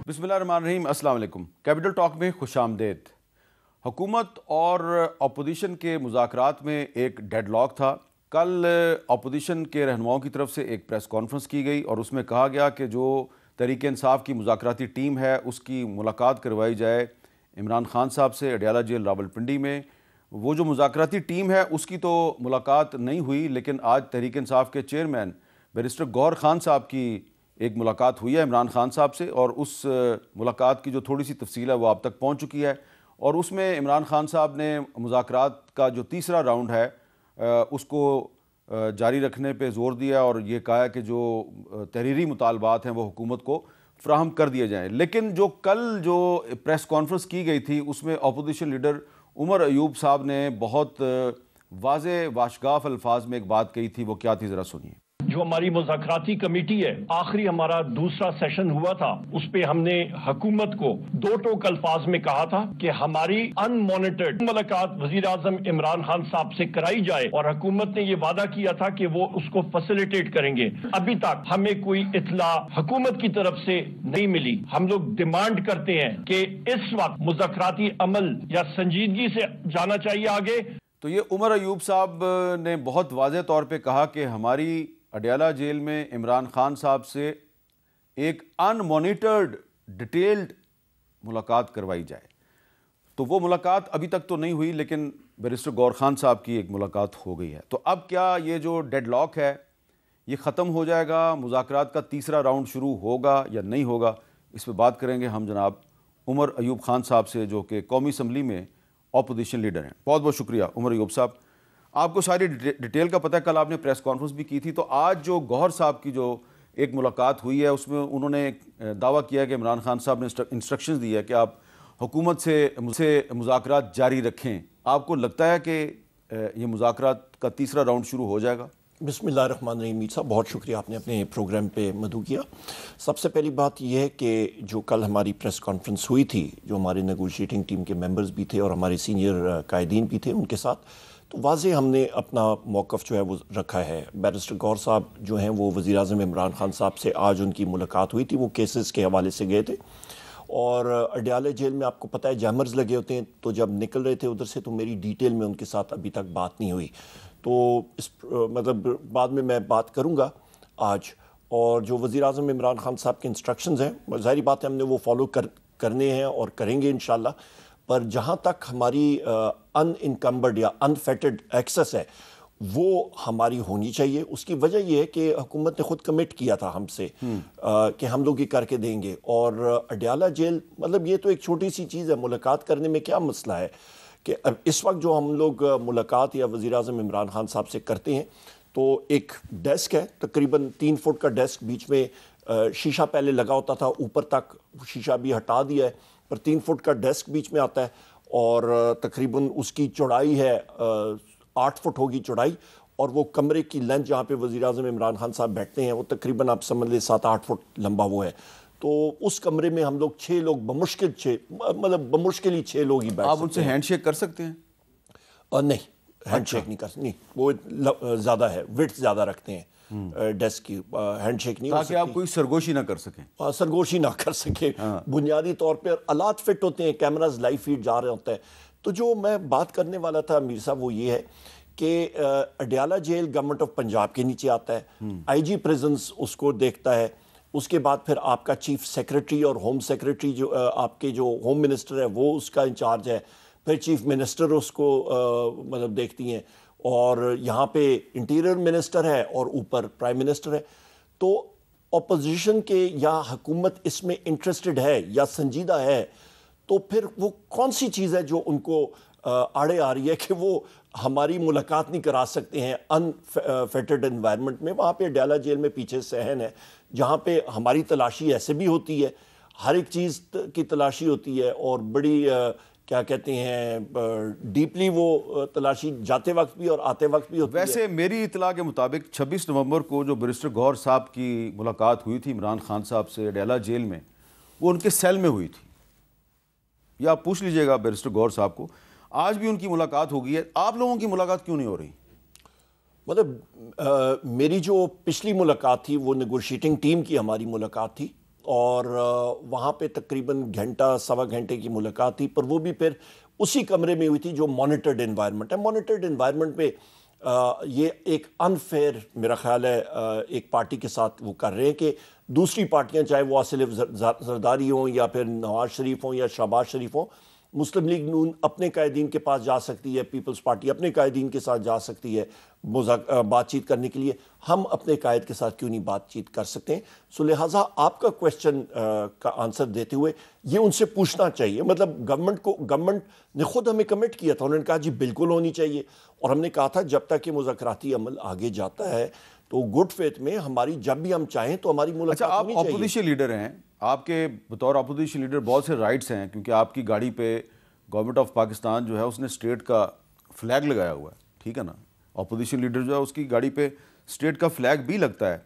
بسم اللہ الرحمن الرحیم، السلام علیکم۔ کیپٹل ٹاک میں خوش آمدید۔ حکومت اور اپوزیشن کے مذاکرات میں ایک ڈیڈ لاک تھا۔ کل اپوزیشن کے رہنماؤں کی طرف سے ایک پریس کانفرنس کی گئی اور اس میں کہا گیا کہ جو تحریک انصاف کی مذاکراتی ٹیم ہے اس کی ملاقات کروائی جائے عمران خان صاحب سے اڈیالہ جیل راولپنڈی میں۔ وہ جو مذاکراتی ٹیم ہے اس کی تو ملاقات نہیں ہوئی، لیکن آج تحریک انصاف کے چیئرمین بیرسٹر گوہر خان صاحب کی ایک ملاقات ہوئی ہے عمران خان صاحب سے، اور اس ملاقات کی جو تھوڑی سی تفصیل ہے وہ آپ تک پہنچ چکی ہے، اور اس میں عمران خان صاحب نے مذاکرات کا جو تیسرا راؤنڈ ہے اس کو جاری رکھنے پہ زور دیا اور یہ کہا کہ جو تحریری مطالبات ہیں وہ حکومت کو فراہم کر دیے جائیں۔ لیکن جو کل جو پریس کانفرنس کی گئی تھی اس میں اپوزیشن لیڈر عمر ایوب صاحب نے بہت واضح واشگاف الفاظ میں ایک بات کہی تھی، وہ کیا تھی ذرا سنیے۔ جو ہماری مذاکراتی کمیٹی ہے، آخری ہمارا دوسرا سیشن ہوا تھا، اس پہ ہم نے حکومت کو دو ٹوک الفاظ میں کہا تھا کہ ہماری ان مانیٹرڈ ملاقات وزیر اعظم عمران خان صاحب سے کرائی جائے، اور حکومت نے یہ وعدہ کیا تھا کہ وہ اس کو فیسیلیٹیٹ کریں گے۔ ابھی تک ہمیں کوئی اطلاع حکومت کی طرف سے نہیں ملی۔ ہم لوگ ڈیمانڈ کرتے ہیں کہ اس وقت مذاکراتی عمل یا سنجیدگی سے جانا چاہیے آگے۔ تو یہ عمر ایوب صاحب نے بہت واضح طور پہ کہا کہ ہماری اڈیالہ جیل میں عمران خان صاحب سے ایک ان مانیٹرڈ ڈیٹیلڈ ملاقات کروائی جائے۔ تو وہ ملاقات ابھی تک تو نہیں ہوئی، لیکن بیرسٹر گوہر خان صاحب کی ایک ملاقات ہو گئی ہے۔ تو اب کیا یہ جو ڈیڈ لاک ہے یہ ختم ہو جائے گا، مذاکرات کا تیسرا راؤنڈ شروع ہوگا یا نہیں ہوگا؟ اس پہ بات کریں گے ہم جناب عمر ایوب خان صاحب سے، جو کہ قومی اسمبلی میں اپوزیشن لیڈر ہیں۔ بہت بہت شکریہ عمر ایوب صاحب، آپ کو ساری ڈیٹیل کا پتہ ہے، کل آپ نے پریس کانفرنس بھی کی تھی۔ تو آج جو گوہر صاحب کی جو ایک ملاقات ہوئی ہے اس میں انہوں نے دعویٰ کیا ہے کہ عمران خان صاحب نے انسٹرکشنز دی ہے کہ آپ حکومت سے مذاکرات جاری رکھیں۔ آپ کو لگتا ہے کہ یہ مذاکرات کا تیسرا راؤنڈ شروع ہو جائے گا؟ بسم اللہ الرحمن الرحیم۔ میر صاحب بہت شکریہ، آپ نے اپنے پروگرام پہ مدعو کیا۔ سب سے پہلی بات یہ ہے کہ جو کل ہماری پریس کانفرنس ہوئی تھی، جو ہمارے نیگوشیٹنگ ٹیم کے ممبرز بھی تھے اور ہمارے سینئر قائدین بھی تھے ان کے ساتھ، تو واضح ہم نے اپنا موقف جو ہے وہ رکھا ہے۔ بیرسٹر گوہر صاحب جو ہیں وہ وزیر اعظم عمران خان صاحب سے آج ان کی ملاقات ہوئی تھی، وہ کیسز کے حوالے سے گئے تھے، اور اڈیالہ جیل میں آپ کو پتہ ہے جیمرز لگے ہوتے ہیں، تو جب نکل رہے تھے ادھر سے تو میری ڈیٹیل میں ان کے ساتھ ابھی تک بات نہیں ہوئی، تو مطلب بعد میں بات کروں گا آج۔ اور جو وزیر اعظم عمران خان صاحب کے انسٹرکشنز ہیں، ظاہری بات ہے ہم نے وہ فالو کرنے ہیں اور کریں گے انشاءاللہ، پر جہاں تک ہماری ان انکمبرڈ یا انفیٹڈ ایکسس ہے وہ ہماری ہونی چاہیے۔ اس کی وجہ یہ ہے کہ حکومت نے خود کمٹ کیا تھا ہم سے کہ ہم لوگ یہ کر کے دیں گے، اور اڈیالہ جیل مطلب یہ تو ایک چھوٹی سی چیز ہے، ملاقات کرنے میں کیا مسئلہ ہے کہ اب اس وقت جو ہم لوگ ملاقات یا وزیر اعظم عمران خان صاحب سے کرتے ہیں تو ایک ڈیسک ہے، تقریباً 3 فٹ کا ڈیسک، بیچ میں شیشہ پہلے لگا ہوتا تھا، اوپر تک شیشہ بھی ہٹا دیا ہے، پر 3 فٹ کا ڈیسک بیچ میں آتا ہے، اور تقریباً اس کی چوڑائی ہے 8 فٹ ہوگی چوڑائی، اور وہ کمرے کی لینتھ جہاں پہ وزیر اعظم عمران خان صاحب بیٹھتے ہیں وہ تقریباً آپ سمجھ لیں 7-8 فٹ لمبا وہ ہے۔ تو اس کمرے میں ہم لوگ 6 لوگ بمشکل ہی 6 لوگ ہی بیٹھ سکتے ہیں۔ آپ ان سے ہینڈ شیک کر سکتے ہیں؟ نہیں، ہینڈ شیک نہیں کر سکتے، نہیں، وہ زیادہ ہے، وڈتھ زیادہ رکھتے ہیں ڈیسک کی، ہینڈ شیک نہیں ہو سکتی، تاکہ آپ کوئی سرگوشی نہ کر سکیں۔ سرگوشی نہ کر سکیں، بنیادی طور پہ آلات فٹ ہوتے ہیں، کیمراز لائیو فیڈ جا رہا ہوتا ہے۔ تو جو میں بات کرنے والا تھا میر صاحب وہ یہ ہے کہ Adiala jail government of Punjab کے نیچے آتا ہے، آئی جی پریزنس اس کو دیکھتا ہے، اس کے بعد پھر آپ کا چیف سیکریٹری اور ہوم سیکریٹری جو آپ کے جو ہوم منسٹر ہے وہ اس کا انچارج ہے، پھر چیف منسٹر اس کو مطلب دیکھتی ہیں، اور یہاں پہ انٹیریئر منسٹر ہے اور اوپر پرائم منسٹر ہے۔ تو اپوزیشن کے یا حکومت اس میں انٹرسٹڈ ہے یا سنجیدہ ہے تو پھر وہ کون سی چیز ہے جو ان کو آڑے آ رہی ہے کہ وہ ہماری ملاقات نہیں کرا سکتے ہیں انفیٹڈ انوائرمنٹ میں؟ وہاں پہ اڈیالہ جیل میں پیچھے صحن ہے جہاں پہ ہماری تلاشی ایسے بھی ہوتی ہے، ہر ایک چیز کی تلاشی ہوتی ہے، اور بڑی کیا کہتے ہیں ڈیپلی وہ تلاشی جاتے وقت بھی اور آتے وقت بھی ہوتی ہے۔ ویسے میری اطلاع کے مطابق 26 نومبر کو جو بیرسٹر گوہر صاحب کی ملاقات ہوئی تھی عمران خان صاحب سے اڈیالہ جیل میں، وہ ان کے سیل میں ہوئی تھی، یا آپ پوچھ لیجئے گا بیرسٹر گوہر صاحب کو، آج بھی ان کی ملاقات ہوگی ہے، آپ لوگوں کی ملاقات کیوں نہیں ہو رہی؟ مطلب میری جو پچھلی ملاقات تھی وہ نیگوشیٹنگ ٹیم کی ہماری ملاقات تھی، اور وہاں پہ تقریباً گھنٹہ سوا گھنٹے کی ملاقات تھی، پر وہ بھی پھر اسی کمرے میں ہوئی تھی جو مانیٹرڈ انوائرمنٹ ہے. مانیٹرڈ انوائرمنٹ پہ یہ ایک انفیئر میرا خیال ہے ایک پارٹی کے ساتھ وہ کر رہے ہیں کہ دوسری پارٹیاں چاہے وہ آصف زرداری ہوں یا پھر نواز شریف ہوں یا شہباز شریف ہوں، مسلم لیگ نون اپنے قائدین کے پاس جا سکتی ہے، پیپلز پارٹی اپنے قائدین کے ساتھ جا سکتی ہے بات چیت کرنے کے لیے، ہم اپنے قائد کے ساتھ کیوں نہیں بات چیت کر سکتے ہیں؟ سو لہٰذا آپ کا کویشچن کا آنسر دیتے ہوئے یہ ان سے پوچھنا چاہیے. مطلب گورنمنٹ نے خود ہمیں کمٹ کیا تھا، انہوں نے کہا جی بالکل ہونی چاہیے، اور ہم نے کہا تھا جب تک کہ مذاکراتی عمل آگے جاتا ہے تو گڈ فیتھ میں ہماری جب بھی ہم چاہیں تو ہماری ملاقات ہونی چاہیے. آپ اپوزیشن لیڈر ہیں، آپ کے بطور اپوزیشن لیڈر بہت سے رائٹس ہیں، کیونکہ آپ کی گاڑی پہ گورنمنٹ آف پاکستان جو ہے اس نے اسٹیٹ کا فلیگ لگایا ہوا ہے، ٹھیک ہے نا. اپوزیشن لیڈر جو ہے اس کی گاڑی پہ اسٹیٹ کا فلیگ بھی لگتا ہے.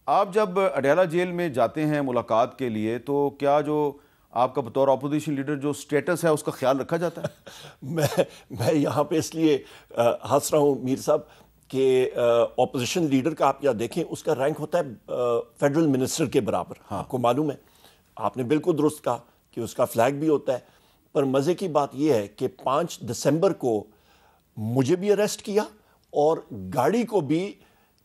آپ جب اڈیالہ جیل میں جاتے ہیں ملاقات کے لیے تو کیا جو آپ کا بطور اپوزیشن لیڈر جو سٹیٹس ہے اس کا خیال رکھا جاتا ہے؟ میں یہاں پہ اس لیے ہنس رہا ہوں میر صاحب کہ اپوزیشن لیڈر کا آپ یا دیکھیں اس کا رینک ہوتا ہے فیڈرل منسٹر کے برابر. آپ کو معلوم ہے، آپ نے بالکل درست کہا کہ اس کا فلیگ بھی ہوتا ہے. پر مزے کی بات یہ ہے کہ 5 دسمبر کو مجھے بھی اریسٹ کیا اور گاڑی کو بھی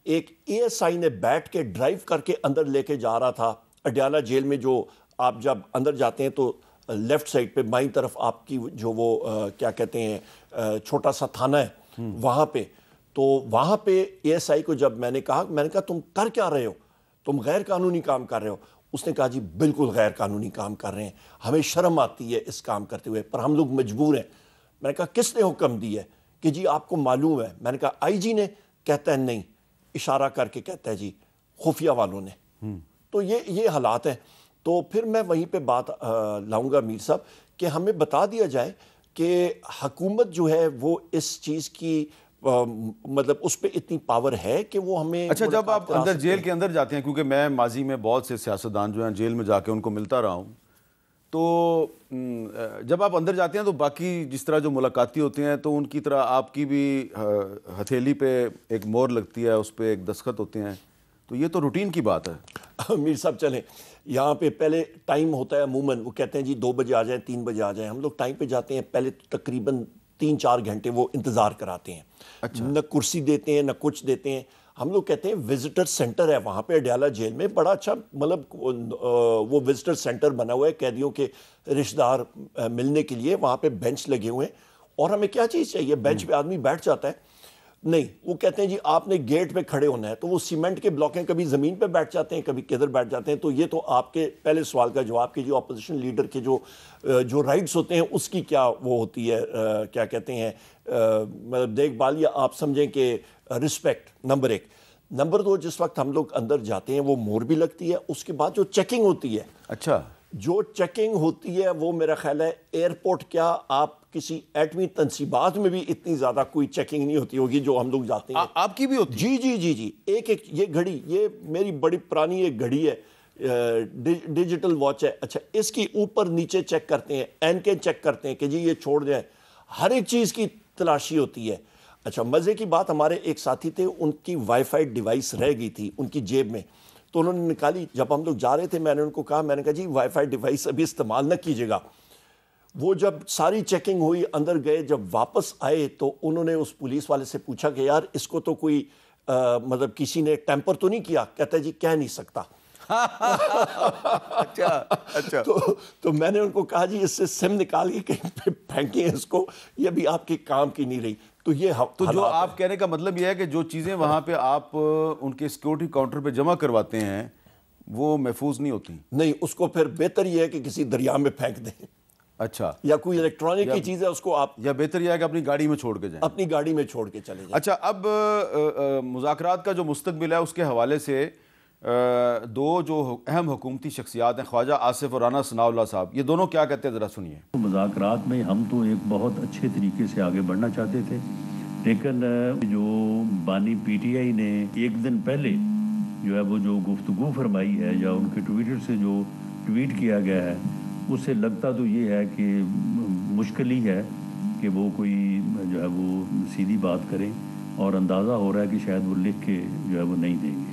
ایک اے ایس آئی نے بیٹھ کے ڈرائیو کر کے اندر لے کے جا رہا تھا. اڈیالہ جیل میں جو آپ جب اندر جاتے ہیں تو لیفٹ سائڈ پہ بائیں طرف آپ کی جو وہ کیا کہتے ہیں چھوٹا سا تھانہ ہے وہاں پہ، تو وہاں پہ اے ایس آئی کو جب میں نے کہا تم کر کیا رہے ہو، تم غیر قانونی کام کر رہے ہو. اس نے کہا جی بالکل غیر قانونی کام کر رہے ہیں، ہمیں شرم آتی ہے اس کام کرتے ہوئے، پر ہم لوگ مجبور ہیں. میں نے کہا کس نے حکم دی ہے؟ کہ جی آپ کو معلوم ہے. میں نے کہا آئی جی نے؟ کہتا ہے نہیں، اشارہ کر کے کہتا ہے جی خفیہ والوں نے. تو یہ حالات ہیں. تو پھر میں وہیں پہ بات لاؤں گا میر صاحب کہ ہمیں بتا دیا جائے کہ حکومت جو ہے وہ اس چیز کی مطلب اس پہ اتنی پاور ہے کہ وہ ہمیں. اچھا، جب آپ اندر جیل کے اندر جاتے ہیں، کیونکہ میں ماضی میں بہت سے سیاستدان جو ہیں جیل میں جا کے ان کو ملتا رہا ہوں، تو جب آپ اندر جاتے ہیں تو باقی جس طرح جو ملاقاتی ہوتے ہیں تو ان کی طرح آپ کی بھی ہتھیلی پہ ایک مور لگتی ہے، اس پہ ایک دستخط ہوتے ہیں، تو یہ تو روٹین کی بات ہے. میر صاحب چلیں، یہاں پہ پہلے ٹائم ہوتا ہے عموماً، وہ کہتے ہیں جی 2 بجے آ جائیں 3 بجے آ جائیں. ہم لوگ ٹائم پہ جاتے ہیں، پہلے تقریباً 3-4 گھنٹے وہ انتظار کراتے ہیں. اچھا. نہ کرسی دیتے ہیں نہ کچھ دیتے ہیں. ہم لوگ کہتے ہیں وزٹر سینٹر ہے وہاں پہ اڈیالہ جیل میں، بڑا اچھا مطلب وہ وزٹر سینٹر بنا ہوا ہے قیدیوں کے رشتہ دار ملنے کے لیے. وہاں پہ بینچ لگے ہوئے ہیں، اور ہمیں کیا چیز چاہیے؟ بینچ پہ آدمی بیٹھ جاتا ہے. نہیں، وہ کہتے ہیں جی آپ نے گیٹ پہ کھڑے ہونا ہے. تو وہ سیمنٹ کے بلاک ہیں، کبھی زمین پہ بیٹھ جاتے ہیں کبھی کدھر بیٹھ جاتے ہیں. تو یہ تو آپ کے پہلے سوال کا جواب کہ جو اپوزیشن لیڈر کے جو رائٹس ہوتے ہیں اس کی کیا وہ ہوتی ہے، کیا کہتے ہیں مطلب دیکھ بھال، یا آپ سمجھیں کہ رسپیکٹ. نمبر 1. نمبر 2، جس وقت ہم لوگ اندر جاتے ہیں وہ مور بھی لگتی ہے. اس کے بعد جو چیکنگ ہوتی ہے، اچھا، جو چیکنگ ہوتی ہے وہ میرا خیال ہے ایئرپورٹ کیا آپ کسی ایٹمی تنصیبات میں بھی اتنی زیادہ کوئی چیکنگ نہیں ہوتی ہوگی جو ہم لوگ جاتے ہیں. آپ کی بھی ہوتی؟ جی جی جی جی. ایک یہ گھڑی، یہ میری بڑی پرانی ایک گھڑی ہے، ڈیجیٹل واچ ہے. اچھا، اس کی اوپر نیچے چیک کرتے ہیں، اینکیں چیک کرتے ہیں کہ جی یہ چھوڑ جائیں. ہر ایک چیز کی تلاشی ہوتی ہے. اچھا، مزے کی بات، ہمارے ایک ساتھی تھے، ان کی وائی فائی ڈیوائس رہ گئی تھی ان کی جیب میں، تو انہوں نے نکالی. جب ہم لوگ جا رہے تھے میں نے ان کو کہا، میں نے کہا جی وائی فائی ڈیوائس ابھی استعمال نہ کیجیے گا. وہ جب ساری چیکنگ ہوئی، اندر گئے، جب واپس آئے تو انہوں نے اس پولیس والے سے پوچھا کہ یار اس کو تو کوئی مطلب کسی نے ٹیمپر تو نہیں کیا؟ کہتا ہے جی کہہ نہیں سکتا. اچھا. تو میں نے ان کو کہا جی اس سے سم نکال کے کہیں پہ پھینکیں اس کو، یہ بھی آپ کے کام کی نہیں رہی. تو جو آپ کہنے کا مطلب یہ ہے کہ جو چیزیں وہاں پہ آپ ان کے سیکورٹی کاؤنٹر پہ جمع کرواتے ہیں وہ محفوظ نہیں ہوتی؟ نہیں، اس کو پھر بہتر یہ ہے کہ کسی دریا میں پھینک دیں. اچھا. یا کوئی الیکٹرانک کی چیز ہے اس کو آپ، یا بہتر یہ ہے کہ اپنی گاڑی میں چھوڑ کے جائیں. اپنی گاڑی میں چھوڑ کے چلے جائیں. اچھا، اب مذاکرات کا جو مستقبل ہے اس کے حوالے سے دو جو اہم حکومتی شخصیات ہیں، خواجہ آصف اور رانا ثناء اللہ صاحب، یہ دونوں کیا کہتے ہیں ذرا سنیے. مذاکرات میں ہم تو ایک بہت اچھے طریقے سے آگے بڑھنا چاہتے تھے، لیکن جو بانی پی ٹی آئی نے ایک دن پہلے جو ہے وہ جو گفتگو فرمائی ہے یا ان کے ٹویٹر سے جو ٹویٹ کیا گیا ہے، اس سے لگتا تو یہ ہے کہ مشکل ہی ہے کہ وہ کوئی جو ہے وہ سیدھی بات کریں، اور اندازہ ہو رہا ہے کہ شاید وہ لکھ کے جو ہے وہ نہیں دیں گے.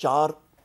4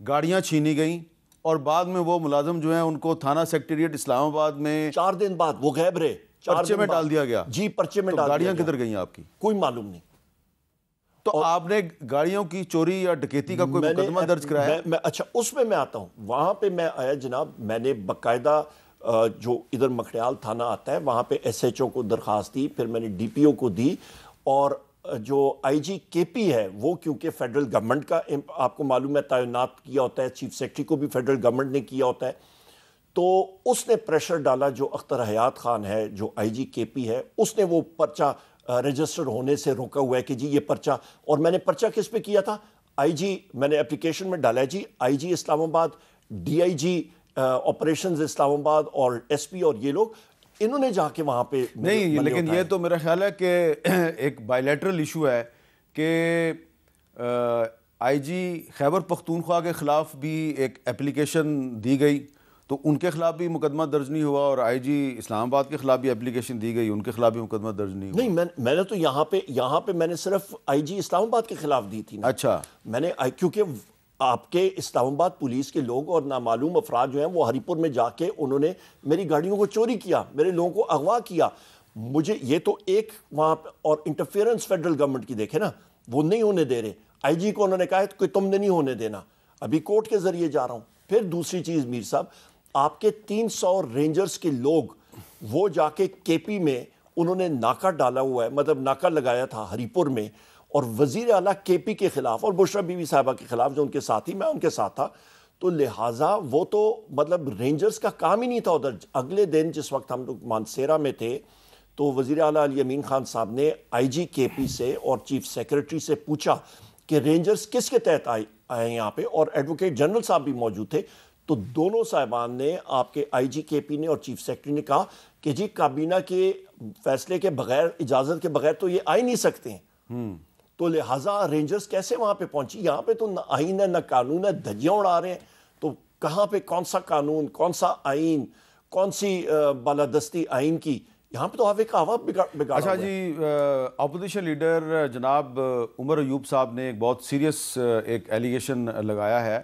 گاڑیاں چھینی گئیں اور بعد میں وہ ملازم جو ہیں ان کو تھانہ سیکریٹریٹ اسلام آباد میں 4 دن بعد وہ غائب رہے، پرچے میں ڈال دیا گیا. جی پرچے میں تو ڈال دیا گاڑیاں گیا. کدھر گئیں آپ کی؟ کوئی معلوم نہیں. تو آپ نے گاڑیوں کی چوری یا ڈکیتی کا کوئی مقدمہ درج کرایا؟ اچھا اس میں آتا ہوں. وہاں پہ میں آیا جناب، میں نے باقاعدہ جو ادھر مکھڑیال تھانہ آتا ہے وہاں پہ ایس ایچ او کو درخواست دی، پھر میں نے ڈی پی او کو دی، اور جو آئی جی کے پی ہے وہ کیونکہ فیڈرل گورنمنٹ کا آپ کو معلوم ہے تعینات کیا ہوتا ہے، چیف سیکرٹری کو بھی فیڈرل گورنمنٹ نے کیا ہوتا ہے، تو اس نے پریشر ڈالا جو اختر حیات خان ہے جو آئی جی کے پی ہے، اس نے وہ پرچہ رجسٹر ہونے سے روکا ہوا ہے کہ جی یہ پرچہ. اور میں نے پرچہ کس پہ کیا تھا؟ آئی جی، میں نے اپلیکیشن میں ڈالا ہے جی آئی جی اسلام آباد، ڈی آئی جی آپریشنز اسلام آباد اور ایس پی، اور یہ لوگ انہوں نے جا کے وہاں پہ نہیں. لیکن یہ تو میرا خیال ہے کہ ایک بائیلیٹرل ایشو ہے کہ آئی جی خیبر پختونخوا کے خلاف بھی ایک اپلیکیشن دی گئی تو ان کے خلاف بھی مقدمہ درج نہیں ہوا، اور آئی جی اسلام آباد کے خلاف بھی اپلیکیشن دی گئی، ان کے خلاف بھی مقدمہ درج نہیں ہوا. نہیں، میں نے تو یہاں پہ میں نے صرف آئی جی اسلام آباد کے خلاف دی تھی. اچھا. میں نے کیونکہ آپ کے اسلام آباد پولیس کے لوگ اور نامعلوم افراد جو ہیں وہ ہری پور میں جا کے انہوں نے میری گاڑیوں کو چوری کیا، میرے لوگوں کو اغوا کیا. مجھے یہ تو ایک وہاں پہ اور انٹرفیئرنس فیڈرل گورنمنٹ کی دیکھے نا، وہ نہیں ہونے دے رہے. آئی جی کو انہوں نے کہا کہ تم نے نہیں ہونے دینا، ابھی کورٹ کے ذریعے جا رہا ہوں. پھر دوسری چیز میر صاحب، آپ کے 300 رینجرز کے لوگ وہ جا کے کے پی میں انہوں نے ناکہ ڈالا ہوا ہے، مطلب ناکہ لگایا تھا ہری پور میں، اور وزیر اعلیٰ کے پی کے خلاف اور بشرا بی بی صاحبہ کے خلاف جو ان کے ساتھی، میں ان کے ساتھ تھا، تو لہٰذا وہ تو مطلب رینجرز کا کام ہی نہیں تھا ادھر. اگلے دن جس وقت ہم لوگ مانسیرا میں تھے تو وزیر اعلیٰ علی امین خان صاحب نے آئی جی کے پی سے اور چیف سیکرٹری سے پوچھا کہ رینجرز کس کے تحت آئے یہاں پہ، اور ایڈوکیٹ جنرل صاحب بھی موجود تھے. تو دونوں صاحبان نے، آپ کے آئی جی کے پی نے اور چیف سیکرٹری نے کہا کہ جی کابینہ کے فیصلے کے بغیر، اجازت کے بغیر تو یہ آ ہی نہیں سکتے ہیں. تو لہٰذا رینجرز کیسے وہاں پہ پہنچی؟ یہاں پہ تو نہ آئین ہے نہ قانون ہے، دھجیاں اڑا رہے ہیں. تو کہاں پہ کون سا قانون، کون سا آئین، کون سی بالادستی آئین کی؟ یہاں پہ تو آپ ایک ہوا بگاڑا. اچھا جی، اپوزیشن لیڈر جناب عمر ایوب صاحب نے ایک بہت سیریس ایک ایلیگیشن لگایا ہے،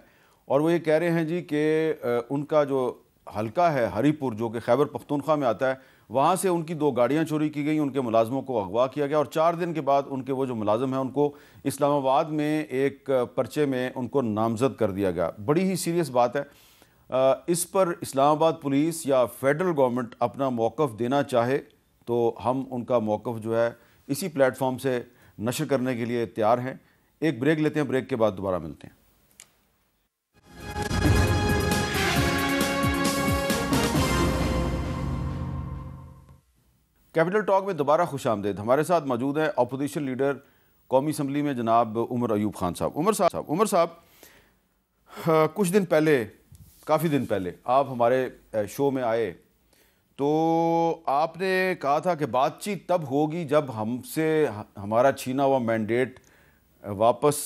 اور وہ یہ کہہ رہے ہیں جی کہ ان کا جو حلقہ ہے ہری پور جو کہ خیبر پختونخوا میں آتا ہے، وہاں سے ان کی 2 گاڑیاں چوری کی گئیں، ان کے ملازموں کو اغوا کیا گیا، اور 4 دن کے بعد ان کے وہ جو ملازم ہیں ان کو اسلام آباد میں ایک پرچے میں ان کو نامزد کر دیا گیا. بڑی ہی سیریس بات ہے. اس پر اسلام آباد پولیس یا فیڈرل گورنمنٹ اپنا موقف دینا چاہے تو ہم ان کا موقف جو ہے اسی پلیٹ فارم سے نشر کرنے کے لیے تیار ہیں. ایک بریک لیتے ہیں، بریک کے بعد دوبارہ ملتے ہیں. کیپٹل ٹاک میں دوبارہ خوش آمدید. ہمارے ساتھ موجود ہیں اپوزیشن لیڈر قومی اسمبلی میں جناب عمر ایوب خان صاحب. عمر صاحب کچھ دن پہلے، کافی دن پہلے آپ ہمارے شو میں آئے تو آپ نے کہا تھا کہ بات چیت تب ہوگی جب ہم سے ہمارا چھینا ہوا مینڈیٹ واپس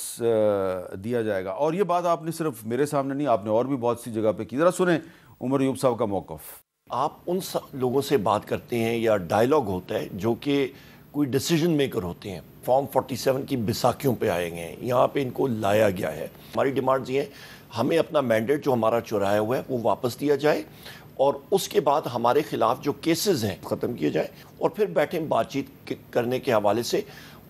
دیا جائے گا، اور یہ بات آپ نے صرف میرے سامنے نہیں، آپ نے اور بھی بہت سی جگہ پہ کی. ذرا سنیں عمر ایوب صاحب کا موقف. آپ ان لوگوں سے بات کرتے ہیں یا ڈائیلاگ ہوتا ہے جو کہ کوئی ڈیسیجن میکر ہوتے ہیں. فارم 47 کی بیساکھیوں پہ آئے گئے ہیں، یہاں پہ ان کو لایا گیا ہے. ہماری ڈیمانڈز یہ ہیں ہمیں اپنا مینڈیٹ جو ہمارا چرایا ہوا ہے وہ واپس دیا جائے، اور اس کے بعد ہمارے خلاف جو کیسز ہیں ختم کیے جائیں، اور پھر بیٹھیں بات چیت کرنے کے حوالے سے،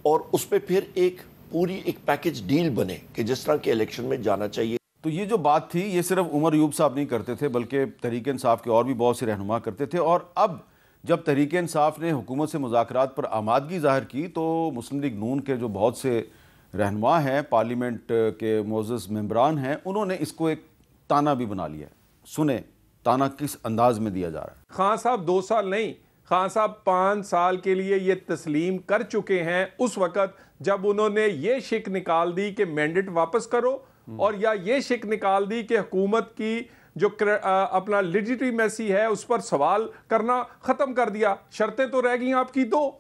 اور اس پہ پھر ایک پوری ایک پیکج ڈیل بنے کہ جس طرح کے الیکشن میں جانا چاہیے. تو یہ جو بات تھی یہ صرف عمر ایوب صاحب نہیں کرتے تھے بلکہ تحریک انصاف کے اور بھی بہت سے رہنما کرتے تھے، اور اب جب تحریک انصاف نے حکومت سے مذاکرات پر آمادگی ظاہر کی تو مسلم لیگ نون کے جو بہت سے رہنما ہیں، پارلیمنٹ کے معزز ممبران ہیں، انہوں نے اس کو ایک تانا بھی بنا لیا ہے. سنیں تانا کس انداز میں دیا جا رہا ہے. خان صاحب 2 سال نہیں، خان صاحب 5 سال کے لیے یہ تسلیم کر چکے ہیں اس وقت جب انہوں نے یہ شک نکال دی کہ مینڈیٹ واپس کرو، اور یا یہ شک نکال دی کہ حکومت کی جو اپنا لیجیٹیمیسی ہے اس پر سوال کرنا ختم کر دیا. شرطیں تو رہ گئیں آپ کی 2،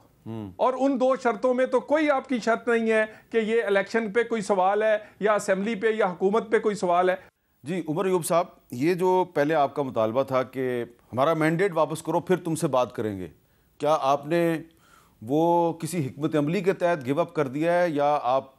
اور ان 2 شرطوں میں تو کوئی آپ کی شرط نہیں ہے کہ یہ الیکشن پہ کوئی سوال ہے یا اسمبلی پہ یا حکومت پہ کوئی سوال ہے. جی عمر ایوب صاحب، یہ جو پہلے آپ کا مطالبہ تھا کہ ہمارا مینڈیٹ واپس کرو پھر تم سے بات کریں گے، کیا آپ نے وہ کسی حکمت عملی کے تحت گیو اپ کر دیا ہے یا آپ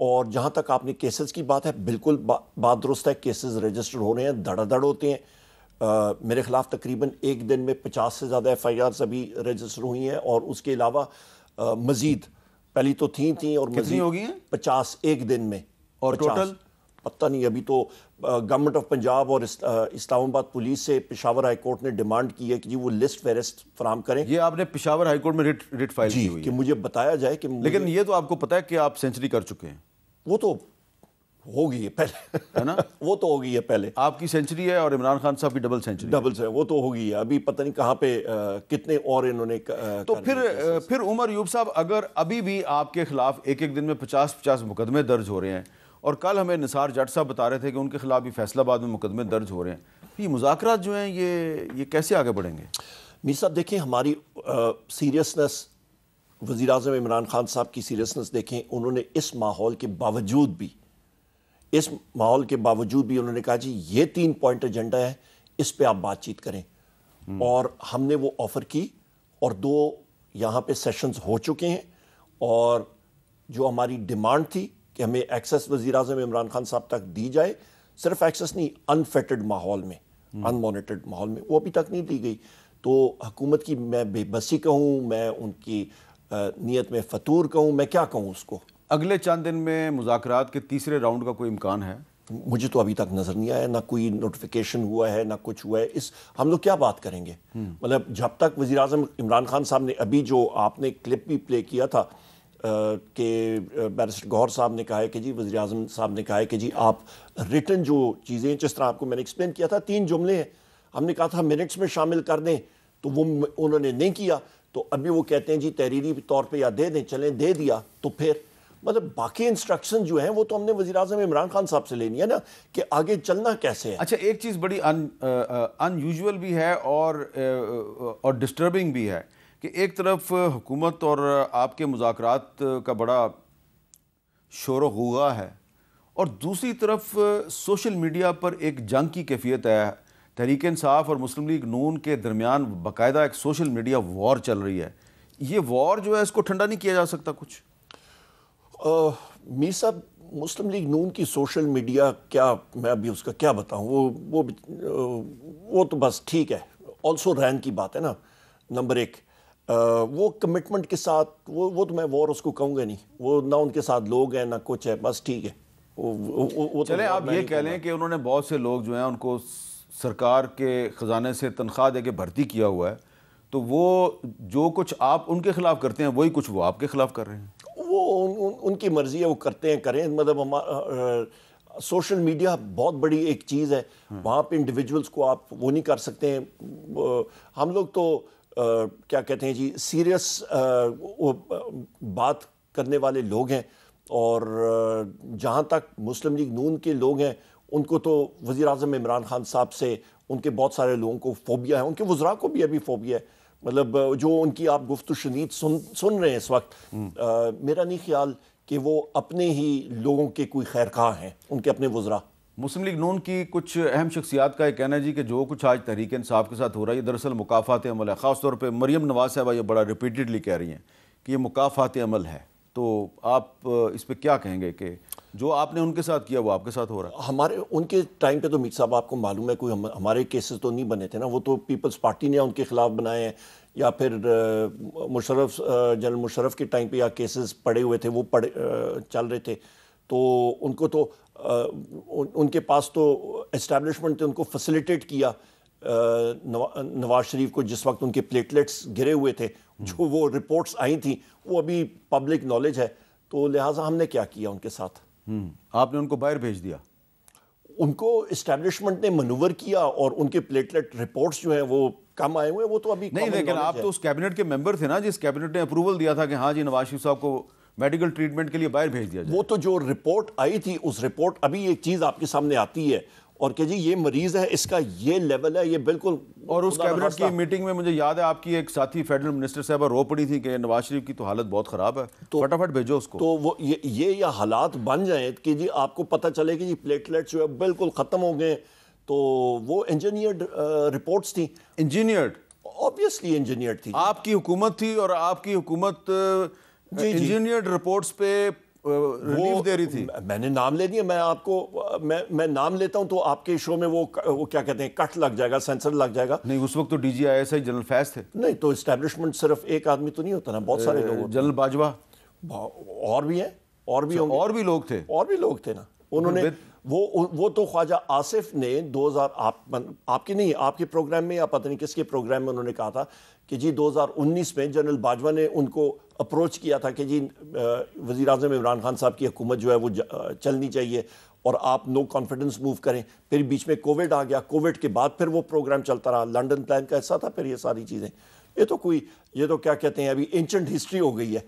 اور جہاں تک آپ نے کیسز کی بات ہے، بالکل بات درست ہے، کیسز رجسٹر ہو رہے ہیں، دھڑا دھڑ ہوتے ہیں۔ میرے خلاف تقریباً ایک دن میں 50 سے زیادہ ایف آئی آرز ابھی رجسٹر ہوئی ہیں، اور اس کے علاوہ مزید پہلی تو تھیں اور کتنی ہو گئی ہیں؟ 50 ایک دن میں۔ اور ٹوٹل پتہ نہیں، ابھی تو گورنمنٹ آف پنجاب اور اسلام آباد پولیس سے پشاور ہائی کورٹ نے ڈیمانڈ کی ہے کہ جی وہ لسٹ فہرست فراہم کریں۔ یہ آپ نے پشاور ہائی کورٹ میں ریٹ فائل کی ہوئی کہ مجھے بتایا جائے کہ لیکن یہ تو آپ کو پتہ ہے کہ آپ سینچری کر چکے ہیں۔ وہ تو ہو گئی ہے پہلے، ہے نا، وہ تو ہو گئی ہے پہلے۔ آپ کی سینچری ہے اور عمران خان صاحب کی ڈبل سینچری، وہ تو ہو گئی ہے، ابھی پتہ نہیں کہاں پہ کتنے اور انہوں نے۔ تو پھر عمر ایوب صاحب، اگر ابھی بھی آپ کے خلاف ایک دن میں 50 مقدمے درج ہو رہے ہیں، اور کل ہمیں نثار جٹ صاحب بتا رہے تھے کہ ان کے خلاف بھی فیصلہ آباد میں مقدمے درج ہو رہے ہیں، یہ مذاکرات جو ہیں یہ کیسے آگے بڑھیں گے؟ میر صاحب دیکھیں، ہماری سیریسنس، وزیر اعظم عمران خان صاحب کی سیریسنس دیکھیں، انہوں نے اس ماحول کے باوجود بھی انہوں نے کہا جی یہ 3 پوائنٹ ایجنڈا ہے، اس پہ آپ بات چیت کریں، اور ہم نے وہ آفر کی، اور 2 یہاں پہ سیشنز ہو چکے ہیں، اور جو ہماری ڈیمانڈ تھی کہ ہمیں ایکسیس وزیر اعظم عمران خان صاحب تک دی جائے، صرف ایکسیس نہیں، انفیٹڈ ماحول میں، ان مانیٹرڈ ماحول میں، وہ ابھی تک نہیں دی گئی۔ تو حکومت کی میں بے بسی کہوں، میں ان کی نیت میں فطور کہوں، میں کیا کہوں اس کو؟ اگلے چند دن میں مذاکرات کے تیسرے راؤنڈ کا کوئی امکان ہے؟ مجھے تو ابھی تک نظر نہیں آیا، نہ کوئی نوٹیفیکیشن ہوا ہے، نہ کچھ ہوا ہے۔ ہم لوگ کیا بات کریں گے؟ مطلب جب تک وزیر اعظم عمران خان صاحب نے، ابھی جو آپ نے کلپ بھی پلے کیا تھا کہ بیرسٹر گوہر صاحب نے کہا ہے کہ جی وزیر اعظم صاحب نے کہا ہے کہ جی آپ ریٹن جو چیزیں، جس طرح آپ کو میں نے ایکسپلین کیا تھا، 3 جملے ہیں، ہم نے کہا تھا منٹس میں شامل کر دیں، تو وہ انہوں نے نہیں کیا، تو ابھی وہ کہتے ہیں جی تحریری طور پہ یا دے دیں، چلیں دے دیا، تو پھر مطلب باقی انسٹرکشن جو ہیں وہ تو ہم نے وزیر اعظم عمران خان صاحب سے لینی ہے نا، کہ آگے چلنا کیسے ہے۔ اچھا، ایک چیز بڑی ان یوزول بھی ہے اور ڈسٹربنگ بھی ہے کہ ایک طرف حکومت اور آپ کے مذاکرات کا بڑا شور و غوغا ہے، اور دوسری طرف سوشل میڈیا پر ایک جنگ کی کیفیت ہے، تحریک انصاف اور مسلم لیگ نون کے درمیان باقاعدہ ایک سوشل میڈیا وار چل رہی ہے۔ یہ وار جو ہے اس کو ٹھنڈا نہیں کیا جا سکتا کچھ؟ میر صاحب، مسلم لیگ نون کی سوشل میڈیا کیا، میں ابھی اس کا کیا بتاؤں، وہ تو بس ٹھیک ہے، آلسو رین کی بات ہے نا، نمبر 1 وہ کمٹمنٹ کے ساتھ، وہ تو میں وار اس کو کہوں گا نہیں، وہ نہ ان کے ساتھ لوگ ہیں نہ کچھ ہے، بس ٹھیک ہے۔ چلیں آپ یہ کہہ لیں کہ انہوں نے بہت سے لوگ جو ہیں ان کو سرکار کے خزانے سے تنخواہ دے کے بھرتی کیا ہوا ہے، تو وہ جو کچھ آپ ان کے خلاف کرتے ہیں وہی کچھ وہ آپ کے خلاف کر رہے ہیں۔ وہ ان کی مرضی ہے، وہ کرتے ہیں کریں، مطلب سوشل میڈیا بہت بڑی ایک چیز ہے، وہاں پہ انڈیویجولز کو آپ وہ نہیں کر سکتے ہیں۔ ہم لوگ تو کیا کہتے ہیں جی، سیریس بات کرنے والے لوگ ہیں، اور جہاں تک مسلم لیگ نون کے لوگ ہیں، ان کو تو وزیر اعظم عمران خان صاحب سے ان کے بہت سارے لوگوں کو فوبیا ہے، ان کے وزراء کو بھی ابھی فوبیا ہے، مطلب جو ان کی آپ گفت و شنید سن رہے ہیں اس وقت، میرا نہیں خیال کہ وہ اپنے ہی لوگوں کے کوئی خیر خواہ ہیں، ان کے اپنے وزراء۔ مسلم لیگ نون کی کچھ اہم شخصیات کا یہ کہنا ہے جی کہ جو کچھ آج تحریک انصاف کے ساتھ ہو رہا ہے یہ دراصل مکافات عمل ہے، خاص طور پہ مریم نواز صاحبہ یہ بڑا ریپیٹڈلی کہہ رہی ہیں کہ یہ مکافات عمل ہے، تو آپ اس پہ کیا کہیں گے کہ جو آپ نے ان کے ساتھ کیا وہ آپ کے ساتھ ہو رہا ہے؟ ان کے ٹائم پہ تو میر صاحب آپ کو معلوم ہے کوئی ہمارے کیسز تو نہیں بنے تھے نا، وہ تو پیپلز پارٹی نے ان کے خلاف بنائے ہیں، یا پھر جنرل مشرف کے ٹائم پہ یا کیسز پڑے ہوئے تھے وہ چل رہے تھے، تو ان کو تو ان کے پاس تو اسٹیبلشمنٹ نے ان کو فیسیلیٹیٹ کیا، نواز شریف کو جس وقت ان کے پلیٹلیٹس گرے ہوئے تھے، جو وہ رپورٹس آئی تھیں وہ ابھی پبلک نالج ہے، تو لہٰذا ہم نے کیا کیا ان کے ساتھ؟ آپ نے ان کو باہر بھیج دیا؟ ان کو اسٹیبلشمنٹ نے منور کیا، اور ان کے پلیٹلیٹ رپورٹس جو ہیں وہ کم آئے ہوئے، وہ تو ابھی نہیں، لیکن آپ تو اس کیبنٹ کے ممبر تھے نا جس کیبنٹ نے اپروول دیا تھا کہ ہاں جی نواز شریف صاحب کو میڈیکل ٹریٹمنٹ کے لیے باہر بھیج دیا جائے۔ وہ تو جو رپورٹ آئی تھی، اس رپورٹ ابھی ایک چیز آپ کے سامنے آتی ہے، اور کہ جی یہ مریض ہے، اس کا یہ لیول ہے، یہ بالکل، اور اس کیبنٹ کی میٹنگ میں مجھے یاد ہے آپ کی ایک ساتھی فیڈرل منسٹر صاحبہ رو پڑی تھی کہ نواز شریف کی تو حالت بہت خراب ہے، فٹافٹ بھیجو اس کو۔ تو وہ یہ حالات بن جائیں کہ جی آپ کو پتہ چلے کہ جی پلیٹلیٹ جو ہے بالکل ختم ہو گئے، تو وہ انجینئرڈ رپورٹس تھیں۔ انجینئرڈ؟ اوبیسلی انجینئرڈ تھی، آپ کی حکومت تھی، اور آپ کی حکومت انجینئرڈ رپورٹس پہ ریلیف دے رہی تھی. میں نے نام لے دیا. میں آپ کو میں نام لیتا ہوں تو آپ کے شو میں وہ کیا کہتے ہیں کٹ لگ جائے گا, سینسر لگ جائے گا. نہیں, اس وقت تو D G I S I general Faiz تھے. نہیں تو اسٹیبلشمنٹ صرف ایک آدمی تو نہیں ہوتا نا, بہت سارے لوگ. جنرل باجوہ اور بھی ہیں, اور بھی ہوں گے, اور بھی لوگ تھے, اور بھی لوگ تھے نا. انہوں نے وہ تو خواجہ آصف نے 2000 آپ کی نہیں, آپ کے پروگرام میں یا پتہ نہیں کس کے پروگرام میں انہوں نے کہا تھا کہ جی 2019 میں جنرل باجوہ نے ان کو اپروچ کیا تھا کہ جی وزیر اعظم عمران خان صاحب کی حکومت جو ہے وہ چلنی چاہیے اور آپ نو کانفیڈنس موو کریں. پھر بیچ میں کووڈ آ گیا, کووڈ کے بعد پھر وہ پروگرام چلتا رہا, لنڈن پلان کا حصہ تھا. پھر یہ ساری چیزیں یہ تو کیا کہتے ہیں ابھی اینشنٹ ہسٹری ہو گئی ہے.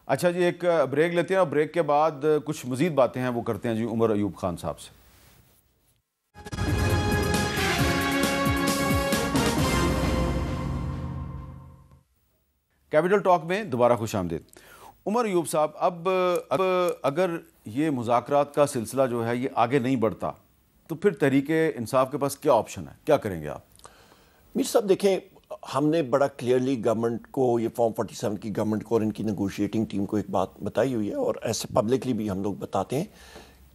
اچھا جی, ایک بریک لیتے ہیں اور بریک کے بعد کچھ مزید باتیں ہیں وہ کرتے ہیں جی عمر ایوب خان صاحب سے. کیپٹل ٹاک میں دوبارہ خوش آمدید. عمر ایوب صاحب, اب اگر یہ مذاکرات کا سلسلہ جو ہے یہ آگے نہیں بڑھتا تو پھر تحریک انصاف کے پاس کیا آپشن ہے, کیا کریں گے آپ؟ میر صاحب دیکھیں, ہم نے بڑا کلیئرلی گورنمنٹ کو, یہ فارم 47 کی گورنمنٹ کو اور ان کی نیگوشیٹنگ ٹیم کو ایک بات بتائی ہوئی ہے, اور ایسے پبلکلی بھی ہم لوگ بتاتے ہیں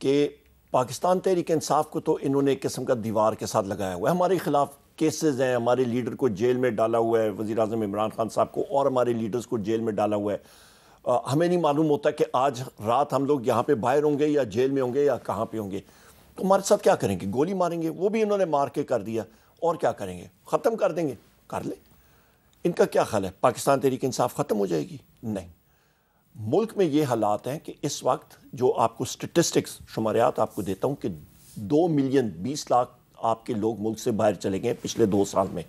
کہ پاکستان تحریک انصاف کو تو انہوں نے ایک قسم کا دیوار کے ساتھ لگایا ہوا ہے. ہمارے خلاف کیسز ہیں, ہمارے لیڈر کو جیل میں ڈالا ہوا ہے, وزیر اعظم عمران خان صاحب کو اور ہمارے لیڈرز کو جیل میں ڈالا ہوا ہے. ہمیں نہیں معلوم ہوتا کہ آج رات ہم لوگ یہاں پہ باہر ہوں گے یا جیل میں ہوں گے یا کہاں پہ ہوں گے. تو ہمارے ساتھ کیا کریں گے؟ گولی ماریں گے. وہ بھی انہوں نے مار کے کر دیا, اور کیا کریں گے؟ ختم کر دیں گے. کر لیں. ان کا کیا خیال ہے پاکستان تحریک انصاف ختم ہو جائے گی؟ نہیں. ملک میں یہ حالات ہیں کہ اس وقت جو آپ کو سٹیٹسٹکس شماریات آپ کو دیتا ہوں کہ 2 ملین 20 لاکھ آپ کے لوگ ملک سے باہر چلے گئے پچھلے 2 سال میں.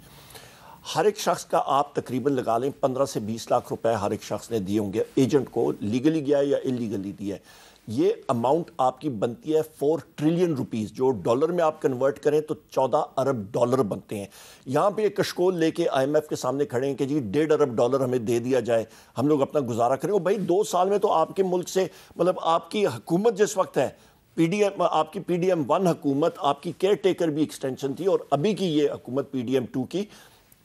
ہر ایک شخص کا آپ تقریباً لگا لیں 15 سے 20 لاکھ روپے ہر ایک شخص نے دیے ہوں گے ایجنٹ کو, لیگلی گیا ہے یا انلیگلی دیا ہے. یہ اماؤنٹ آپ کی بنتی ہے 4 ٹریلین روپیز, جو ڈالر میں آپ کنورٹ کریں تو 14 ارب ڈالر بنتے ہیں. یہاں پہ ایک کشکول لے کے آئی ایم ایف کے سامنے کھڑے ہیں کہ جی 1.5 ارب ڈالر ہمیں دے دیا جائے, ہم لوگ اپنا گزارا کریں. بھائی 2 سال میں تو آپ کے ملک سے, مطلب آپ کی حکومت جس وقت ہے آپ کی پی ڈی ایم 1 حکومت, آپ کی کیئر ٹیکر بھی ایکسٹینشن تھی, اور ابھی کی یہ حکومت پی ڈی ایم 2 کی,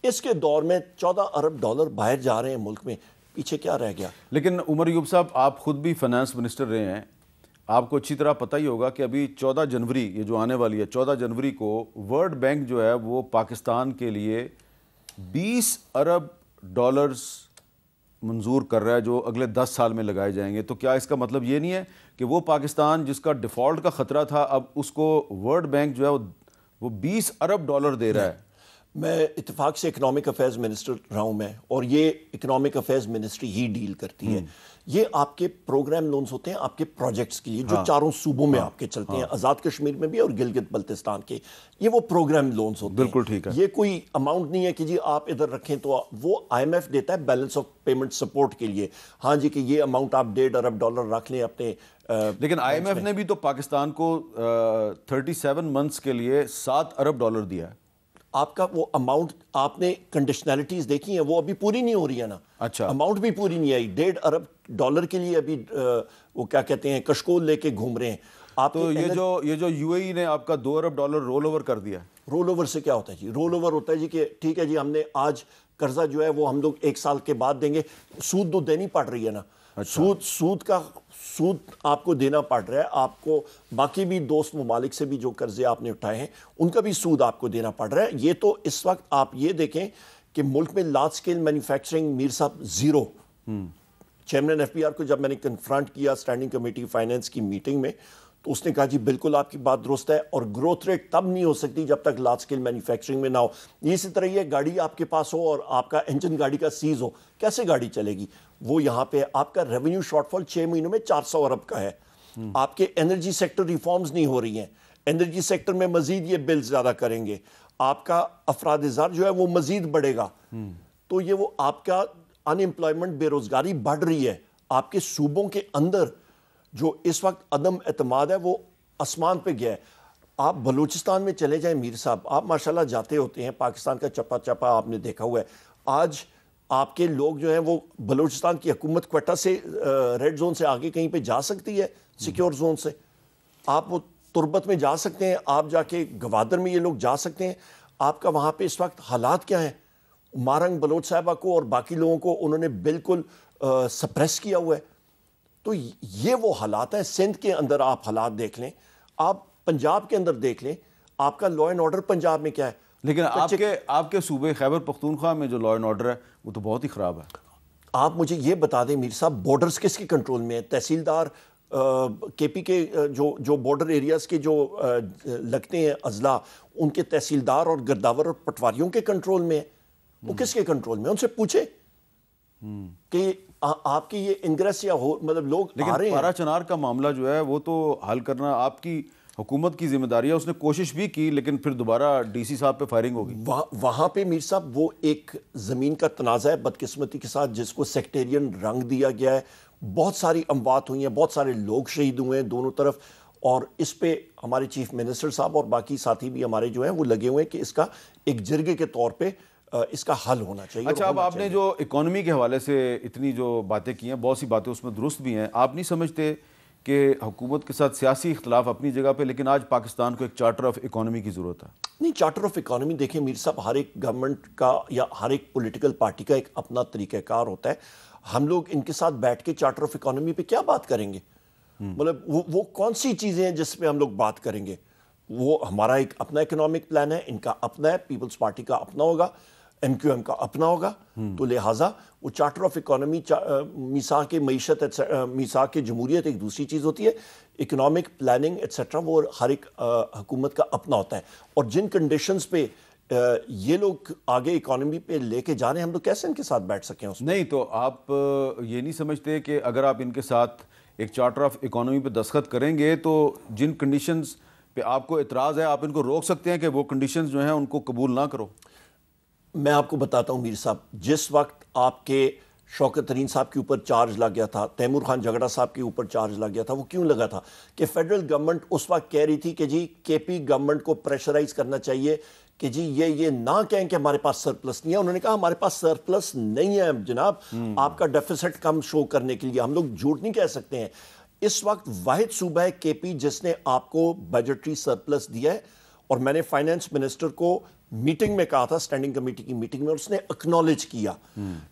اس کے دور میں 14 ارب ڈالر باہر جا رہے ہیں ملک میں. پیچھے کیا رہ گیا؟ لیکن عمر ایوب صاحب, آپ خود بھی فائنانس منسٹر رہے ہیں, آپ کو اچھی طرح پتہ ہی ہوگا کہ ابھی 14 جنوری یہ جو آنے والی ہے, 14 جنوری کو ورلڈ بینک جو ہے وہ پاکستان کے لیے 20 ارب ڈالرز منظور کر رہا ہے جو اگلے 10 سال میں لگائے جائیں گے. تو کیا اس کا مطلب یہ نہیں ہے کہ وہ پاکستان جس کا ڈیفالٹ کا خطرہ تھا, اب اس کو ورلڈ بینک جو ہے وہ 20 ارب ڈالر دے رہا ہے؟ میں اتفاق سے اکنامک افیئرز منسٹر رہا ہوں میں, اور یہ اکنامک افیئرز منسٹری ہی ڈیل کرتی ہے. یہ آپ کے پروگرام لونز ہوتے ہیں آپ کے پروجیکٹس کے لیے جو 4 صوبوں میں آپ کے چلتے ہیں, آزاد کشمیر میں بھی اور گلگت بلتستان کے. یہ وہ پروگرام لونز ہوتے ہیں. بالکل ٹھیک ہے. یہ کوئی اماؤنٹ نہیں ہے کہ جی آپ ادھر رکھیں, تو وہ آئی ایم ایف دیتا ہے بیلنس آف پیمنٹ سپورٹ کے لیے. ہاں جی کہ یہ اماؤنٹ آپ 1.5 ارب ڈالر رکھ لیں اپنے. لیکن آئی ایم ایف نے بھی تو پاکستان کو 37 منتھس کے لیے 7 ارب ڈالر دیا ہے. آپ کا وہ اماؤنٹ آپ نے کنڈیشنلٹیز دیکھی ہیں, وہ ابھی پوری نہیں ہو رہی ہے نا. اچھا, اماؤنٹ بھی پوری نہیں آئی. 1.5 ارب ڈالر کے لیے ابھی وہ کیا کہتے ہیں کشکول لے کے گھوم رہے ہیں آپ. تو یہ جو یو اے ای نے آپ کا 2 ارب ڈالر رول اوور کر دیا. رول اوور سے کیا ہوتا ہے جی؟ رول اوور ہوتا ہے جی کہ ٹھیک ہے جی ہم نے آج قرضہ جو ہے وہ ہم لوگ 1 سال کے بعد دیں گے. سود تو دینی پڑ رہی ہے نا. سود آپ کو دینا پڑ رہا ہے. آپ کو باقی بھی دوست ممالک سے بھی جو قرضے آپ نے اٹھائے ہیں ان کا بھی سود آپ کو دینا پڑ رہا ہے. یہ تو اس وقت آپ یہ دیکھیں کہ ملک میں لارج سکیل مینوفیکچرنگ میر صاحب 0. چیئرمین ایف پی آر کو جب میں نے کنفرنٹ کیا اسٹینڈنگ کمیٹی فائنینس کی میٹنگ میں, تو اس نے کہا جی بالکل آپ کی بات درست ہے, اور گروتھ ریٹ تب نہیں ہو سکتی جب تک لارج سکیل مینوفیکچرنگ میں نہ ہو. اسی طرح یہ گاڑی آپ کے پاس ہو اور آپ کا انجن گاڑی کا سیز ہو, کیسے گاڑی چلے گی؟ وہ یہاں پہ آپ کا ریونیو شارٹ فال 6 مہینوں میں 400 ارب کا ہے. آپ کے انرجی سیکٹر ریفارمز نہیں ہو رہی ہیں, انرجی سیکٹر میں مزید یہ بل زیادہ کریں گے, آپ کا افراد زر جو ہے وہ مزید بڑھے گا. تو یہ وہ آپ کا ان امپلائمنٹ, بے روزگاری بڑھ رہی ہے. آپ کے صوبوں کے اندر جو اس وقت عدم اعتماد ہے وہ آسمان پہ گیا ہے. آپ بلوچستان میں چلے جائیں میر صاحب, آپ ماشاءاللہ جاتے ہوتے ہیں, پاکستان کا چپا چپا آپ نے دیکھا ہوا ہے. آج آپ کے لوگ جو ہیں وہ بلوچستان کی حکومت کوئٹہ سے ریڈ زون سے آگے کہیں پہ جا سکتی ہے, سیکیور زون سے. آپ وہ تربت میں جا سکتے ہیں, آپ جا کے گوادر میں یہ لوگ جا سکتے ہیں. آپ کا وہاں پہ اس وقت حالات کیا ہیں؟ مارنگ بلوچ صاحبہ کو اور باقی لوگوں کو انہوں نے بالکل سپریس کیا ہوا ہے. تو یہ وہ حالات ہیں. سندھ کے اندر آپ حالات دیکھ لیں, آپ پنجاب کے اندر دیکھ لیں, آپ کا لا اینڈ آرڈر پنجاب میں کیا ہے. لیکن آپ کے صوبے خیبر پختونخوا میں جو لا اینڈ آرڈر ہے وہ تو بہت ہی خراب ہے. آپ مجھے یہ بتا دیں میر صاحب, بارڈرز کس کے کنٹرول میں ہے؟ تحصیلدار کے پی کے جو بارڈر ایریاز کے جو لگتے ہیں اضلاع, ان کے تحصیلدار اور گرداور اور پٹواریوں کے کنٹرول میں ہے. وہ کس کے کنٹرول میں؟ ان سے پوچھیں کہ آپ کی یہ انگریس یا مطلب لوگ آ رہے ہیں. لیکن پارا چنار کا معاملہ جو ہے وہ تو حل کرنا آپ کی حکومت کی ذمہ داری ہے. اس نے کوشش بھی کی لیکن پھر دوبارہ ڈی سی صاحب پہ فائرنگ ہوگی. وہاں پہ میر صاحب وہ ایک زمین کا تنازع ہے بدقسمتی کے ساتھ, جس کو سیکٹیرین رنگ دیا گیا ہے. بہت ساری اموات ہوئی ہیں, بہت سارے لوگ شہید ہوئے ہیں دونوں طرف, اور اس پہ ہمارے چیف منسٹر صاحب اور باقی ساتھی بھی ہمارے جو ہیں وہ لگے ہوئے ہیں کہ اس کا ایک جرگے کے طور پہ اس کا حل ہونا چاہیے. اچھا, اب آپ نے جو اکانومی کے حوالے سے اتنی جو باتیں کی ہیں, بہت سی باتیں اس میں درست بھی ہیں. آپ نہیں سمجھتے کہ حکومت کے ساتھ سیاسی اختلاف اپنی جگہ پہ, لیکن آج پاکستان کو ایک چارٹر آف اکانومی کی ضرورت ہے؟ نہیں, چارٹر آف اکانومی دیکھیں میر صاحب, ہر ایک گورنمنٹ کا یا ہر ایک پولیٹیکل پارٹی کا ایک اپنا طریقہ کار ہوتا ہے. ہم لوگ ان کے ساتھ بیٹھ کے چارٹر آف اکانومی پہ کیا بات کریں گے؟ مطلب وہ کون سی چیزیں ہیں جس پہ ہم لوگ بات کریں گے؟ وہ ہمارا ایک اپنا اکنامک پلان ہے, ان کا اپنا ہے, پیپلز پارٹی کا اپنا ہوگا, ایم کیو ایم کا اپنا ہوگا. تو لہٰذا وہ چارٹر آف اکانومی, میثاق معیشت, میثاق جمہوریت ایک دوسری چیز ہوتی ہے. اکنامک پلاننگ ایٹسیٹرا وہ ہر ایک حکومت کا اپنا ہوتا ہے. اور جن کنڈیشنز پہ یہ لوگ آگے اکانومی پہ لے کے جا رہے ہیں, ہم لوگ کیسے ان کے ساتھ بیٹھ سکیں اس میں؟ نہیں, تو آپ یہ نہیں سمجھتے کہ اگر آپ ان کے ساتھ ایک چارٹر آف اکانومی پہ دستخط کریں گے تو جن کنڈیشنز پہ آپ کو اعتراض ہے آپ ان کو روک سکتے ہیں کہ وہ کنڈیشنز جو ہیں ان کو قبول نہ کرو؟ میں آپ کو بتاتا ہوں میر صاحب, جس وقت آپ کے شوکت ترین صاحب کے اوپر چارج لگ گیا تھا, تیمور خان جھگڑا صاحب کے اوپر چارج لگ گیا تھا, وہ کیوں لگا تھا؟ کہ فیڈرل گورنمنٹ اس وقت کہہ رہی تھی کہ جی کے پی گورنمنٹ کو پریشرائز کرنا چاہیے کہ جی یہ نہ کہیں کہ ہمارے پاس سرپلس نہیں ہے. انہوں نے کہا ہمارے پاس سرپلس نہیں ہے جناب, آپ کا ڈیفیسٹ کم شو کرنے کے لیے. ہم لوگ جھوٹ نہیں کہہ سکتے ہیں. اس وقت واحد صوبہ ہے کے پی جس نے آپ کو بجٹری سرپلس دیا ہے, اور میں نے فائنانس منسٹر کو میٹنگ میں کہا تھا, اسٹینڈنگ کمیٹی کی میٹنگ میں, اور اس نے اکنالج کیا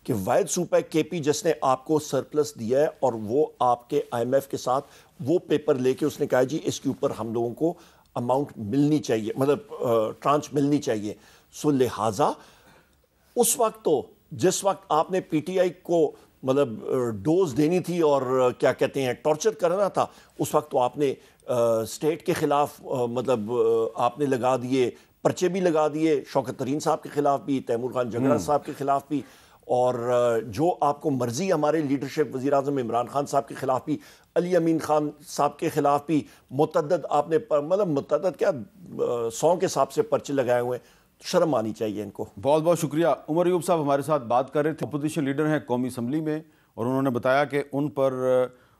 کہ واحد صوبہ ہے کے پی جس نے آپ کو سرپلس دیا ہے, اور وہ آپ کے آئی ایم ایف کے ساتھ وہ پیپر لے کے اس نے کہا جی اس کے اوپر ہم لوگوں کو اماؤنٹ ملنی چاہیے, مطلب ٹرانچ ملنی چاہیے. سو لہٰذا اس وقت تو جس وقت آپ نے پی ٹی آئی کو مطلب ڈوز دینی تھی اور کیا کہتے ہیں ٹارچر کرنا تھا, اس وقت تو آپ نے اسٹیٹ کے خلاف مطلب آپ نے لگا دیے, پرچے بھی لگا دیے, شوکت ترین صاحب کے خلاف بھی, تیمور خان جھگڑا صاحب کے خلاف بھی, اور جو آپ کو مرضی ہمارے لیڈرشپ وزیر اعظم عمران خان صاحب کے خلاف بھی, علی امین خان صاحب کے خلاف بھی متعدد آپ نے مطلب متعدد کیا 100 کے حساب سے پرچے لگائے ہوئے ہیں. شرم آنی چاہیے ان کو. بہت بہت شکریہ. عمر ایوب صاحب ہمارے ساتھ بات کر رہے تھے, اپوزیشن لیڈر ہیں قومی اسمبلی میں, اور انہوں نے بتایا کہ ان پر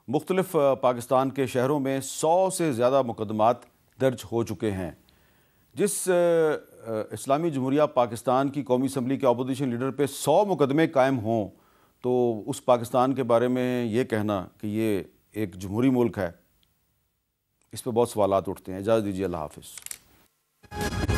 مختلف پاکستان کے شہروں میں 100 سے زیادہ مقدمات درج ہو چکے ہیں. جس اسلامی جمہوریہ پاکستان کی قومی اسمبلی کے اپوزیشن لیڈر پہ 100 مقدمے قائم ہوں تو اس پاکستان کے بارے میں یہ کہنا کہ یہ ایک جمہوری ملک ہے, اس پہ بہت سوالات اٹھتے ہیں. اجازت دیجیے, اللہ حافظ.